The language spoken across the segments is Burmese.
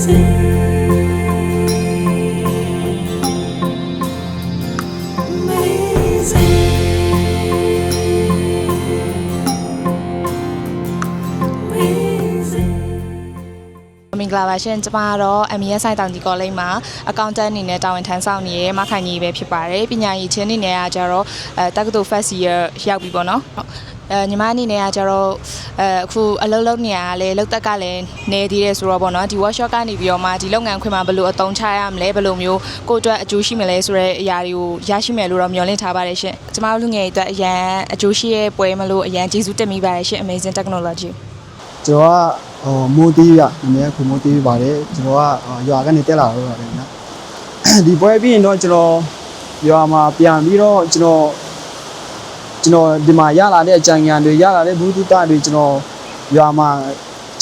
မင်္ဂလာပါရှင်ကျွန်မတော့ MES တောင်ကြီးကောလိပ်မှာ accountant အနေနဲ့တာဝန်ထမ်းဆောင်နေရမခိုင်ကြီးပဲဖြစ်ပါတယ်ပညာရေးချင်းအနေနဲ့ကကျတော့တက္ကသိုလ် first year ရောက်ပြီပေါ့နော်ညီမအနေနဲ့ကကျတော့အခုအလုပ်လုပ်နေရတာလေလုပ်သက်ကလည်းနေသေးတယ်ဆိုတော့ပေါ့နော်ဒီ workshop ကနေပြီးတော့မှဒီလုပ်ငန်းခွင်မှာဘယ်လိုအသုံးချရမလဲဘယ်လိုမျိုးကိုယ့်အတွက်အကျိုးရှိမလဲဆိုတဲ့အရာတွေကိုရရှိမယ်လို့တော့မျှော်လင့်ထားပါတယ်ရှင်ကျွန်မတို့လူငယ်တွေအတွက်အရန်အကျိုးရှိရဲ့ပွဲမလို့အရန်ကျေးဇူးတင်မိပါတယ်ရှင် Amazing Technology ကျွန်တော်ကမိုးတီးရနည်းနည်းခုမိုးတီးပါတယ်ကျွန်တော်ကရွာကနေတက်လာတော့ပါတယ်နော်ဒီပွဲပြီးရင်တော့ကျွန်တော်ရွာမှာပြန်ပြီးတော့ကျွန်တော်ဒီမှာရလာတဲ့အကြံဉာဏ်တွေရလာတဲ့ဘုဒ္ဓတာတွေကျွန်တော်ရွာမှာ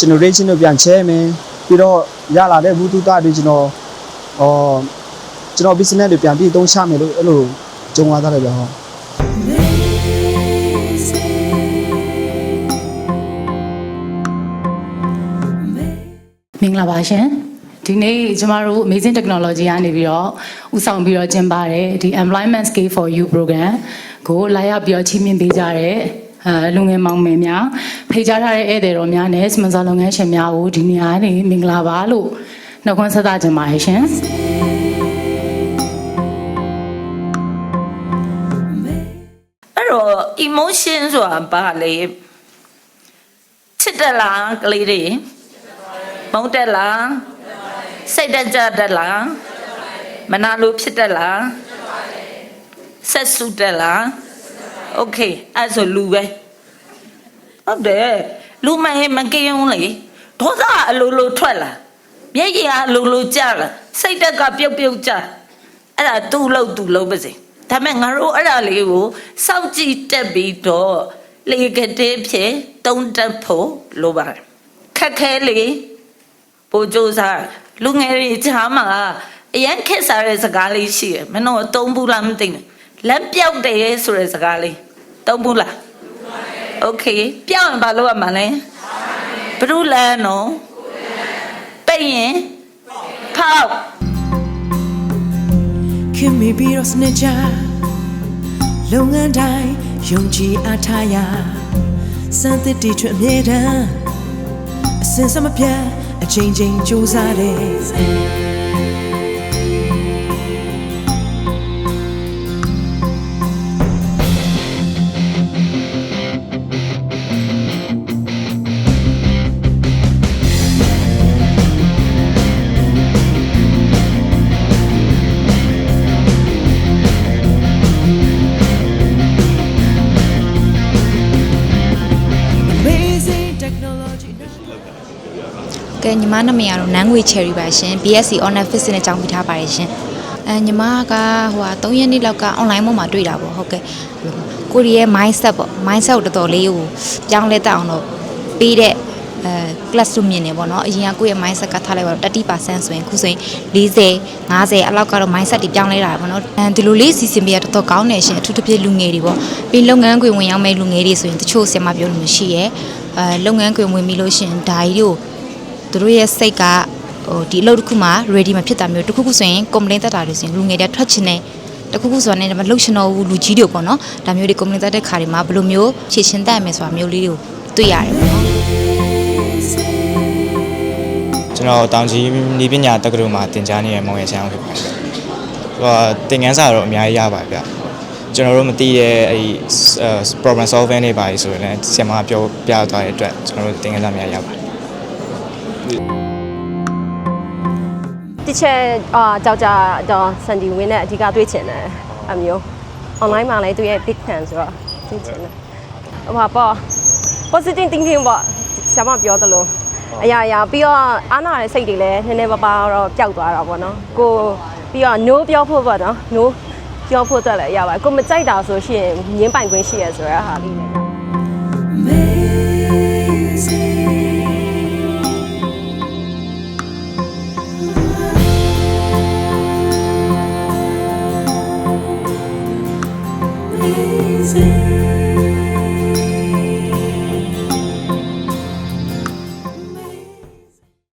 generation တွေပြန်ချဲမယ်ပြီးတော့ရလာတဲ့ဘုဒ္ဓတာတွေကျွန်တော် business တွေပြန်ပြီးသုံးချမယ်လို့အဲ့လိုကြုံရတာလည်းပြောဟုတ်မင်္ဂလာပါရှင်ဒီနေ့ကျမတို့ Amazing Technology ကနေပြီးတော့ဦးဆောင်ပြီးတော့ကျင်းပတဲ့ဒီ Employment Scale for You Program ကိုလာရောက်ပြီးတော့ချီးမြှင့်ပေးကြတဲ့လူငယ်မောင်မယ်များဖိတ်ကြားထားတဲ့ဧည့်သည်တော်များနဲ့စမန်ဆာလုပ်ငန်းရှင်များကိုဒီနေ့ကနေမင်္ဂလာပါလို့နှုတ်ခွန်းဆက်သကြပါရရှင်အဲ့တော့ emotion ဆိုတာဘာလဲချစ်တယ်လားကလေးတွေမုန်းတယ်လားစိတ်ကြတယ်လားမနာလို့ဖြစ်တယ်လားဆက်စုတယ်လားโอเคအဲ့ဆိုလူပဲဟုတ်တယ်လူမဟဲ့မကင်းဘူးလေဒေါသအလိုလိုထွက်လာမျက်ရည်အလိုလိုကျလာစိတ်တက်ကပြုတ်ပြုတ်ကျအဲ့ဒါသူ့လို့ပါစေဒါပေမဲ့ငါတို့အဲ့ဒါလေးကိုစောင့်ကြည့်တက်ပြီးတော့လေကတဲ့ဖြစ်တုံးတက်ဖို့လိုပါတယ်ခက်ခဲလေပို့ကြိုးစားလူငယ်တွေကြားမှာအရင်ခက်စားတဲ့စကားလေးရှိတယ်မင်းတို့သုံးဘူးလားမသိဘူးလက်ပြောက်တယ်ဆိုတဲ့စကားလေးသုံးဘူးလားโอเคပြောင်းရင်ဘာလုပ်ရမှာလဲဘ누구လဲနော်ပိတ်ရင်ဖောက်ခင်မီပြီးတော့စနေကြလုပ်ငန်းတိုင်းယုံကြည်အားထားရစံသစ်တီထွတ်အမြဲတမ်းအစင်စမပြတ်အချိန်ချင်းကြိုးစားတယ်ကဲညီမနာမည်ကတော့နန်းငွေ Cherry ပါရှင် BSc Honor Physics နဲ့ကျောင်းပြီးထားပါတယ်ရှင်ညီမက3ရက်နေ့လောက်က online ပေါ်မှာတွေ့တာပေါ့ဟုတ်ကဲ့ကိုရီးယား mindset ပေါ့ mindset ကိုတော်တော်လေးကိုပြောင်းလဲတက်အောင်တော့ပေးတဲ့classroom မြင်နေပေါ့နော်အရင်ကကိုယ့်ရဲ့ mindset ကထားလိုက်ပါတော့30% ဆိုရင်ခုဆိုရင်40 50အလောက်ကတော့ mindset တွေပြောင်းလဲတာပေါ့နော်ဒီလိုလေးစီစဉ်ပေးရတော်တော်ကောင်းနေရှင်အထူးသဖြင့်လူငယ်တွေပေါ့ပြီးလုပ်ငန်းခွင်ဝင်ရောက်မဲ့လူငယ်တွေဆိုရင်တချို့ဆရာမပြောလို့မရှိရဲလုပ်ငန်းခွင်ဝင်ပြီးလို့ရှင်ဒါကြီးတို့သူတို့ရဲ့စိတ်ကဒီအလုပ်တစ်ခုမှာ ready မဖြစ်တာမျိုးတစ်ခုခုဆိုရင် complaint တက်တာတွေဆိုရင်လူငယ်တွေထွက်ချင်တယ်တခုခုဆိုတော့လည်းမလှုပ်ရှင်တော့ဘူးလူကြီးတွေပေါ့နော်ဒါမျိုးတွေ complaint တက်တဲ့ခါတွေမှာဘယ်လိုမျိုးဖြေရှင်းတတ်မယ်ဆိုတာမျိုးလေးတွေကိုတွေ့ရတယ်ပေါ့နော်ကျွန်တော်တောင်ကြီးနေပညာတက္ကသိုလ်မှာသင်ကြားနေတဲ့မောင်ရချမ်းဖြစ်ပါတယ်သင်ခန်းစာတော့အများကြီးရပါဗျကျွန်တော်တို့မသိတဲ့အဲဒီ problem solving တွေပါဆိုရင်လည်းဆရာမပြောပြသွားတဲ့အတွက်ကျွန်တော်တို့သင်ခန်းစာအများကြီးရပါတယ်တစ်ချက်ကြောက်ကြတော့စန်ဒီဝင်းနဲ့အဓိကတွေ့ချင်တယ်အမျိုး online မှာလည်းသူရဲ့ big fan ဆိုတော့တွေ့ချင်တယ်ဟိုပါပေါ့ positive thinking ပေါ့ဆရာမပြောသလိုအရာပြီးတော့အားနာတဲ့စိတ်တွေလည်းနည်းနည်းပါးပါးတော့ပျောက်သွားတာပေါ့နော်ကိုပြီးတော့ no ပြောဖို့ပေါ့နော် no ပြောဖို့တက်လည်းရပါတယ်ကိုမကြိုက်တာဆိုရှင်ငင်းပိုင်ခွင့်ရှိရဆိုရဟာလေးလည်းAmazing